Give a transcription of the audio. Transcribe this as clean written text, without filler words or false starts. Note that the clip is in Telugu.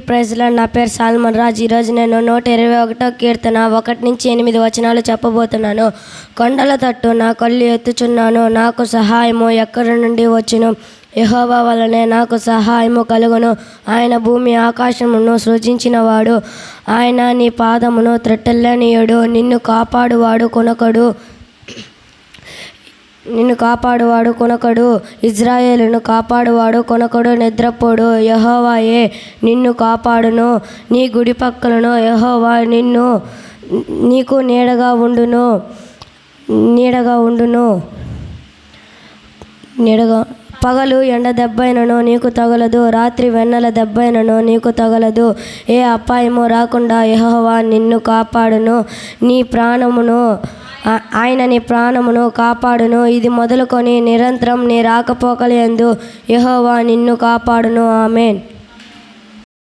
ప్రైజ్లో నా పేరు సాల్మన్ రాజ్. ఈరోజు నేను 121 కీర్తన 1-8 వచనాలు చెప్పబోతున్నాను. కొండల తట్టు నా కళ్ళు ఎత్తుచున్నాను, నాకు సహాయము ఎక్కడి నుండి వచ్చును? యెహోవా వలనే నాకు సహాయము కలుగును. ఆయన భూమి ఆకాశమును సృజించినవాడు. ఆయన నీ పాదమును త్రెట్టెల్లనీయుడు. నిన్ను కాపాడువాడు కొనకడు. ఇజ్రాయేలును కాపాడువాడు కొనకడు, నిద్రపోడు. యెహోవాయే నిన్ను కాపాడును. నీ గుడి పక్కలను యెహోవా నీకు నీడగా ఉండును. పగలు ఎండ దెబ్బైనను నీకు తగలదు, రాత్రి వెన్నెల దెబ్బైనను నీకు తగలదు. ఏ అపాయము రాకుండా యెహోవా నిన్ను కాపాడును. ఆయన నీ ప్రాణమును కాపాడును. ఇది మొదలుకొని నిరంతరం నీ రాకపోకలయందు యెహోవా నిన్ను కాపాడును. ఆమేన్.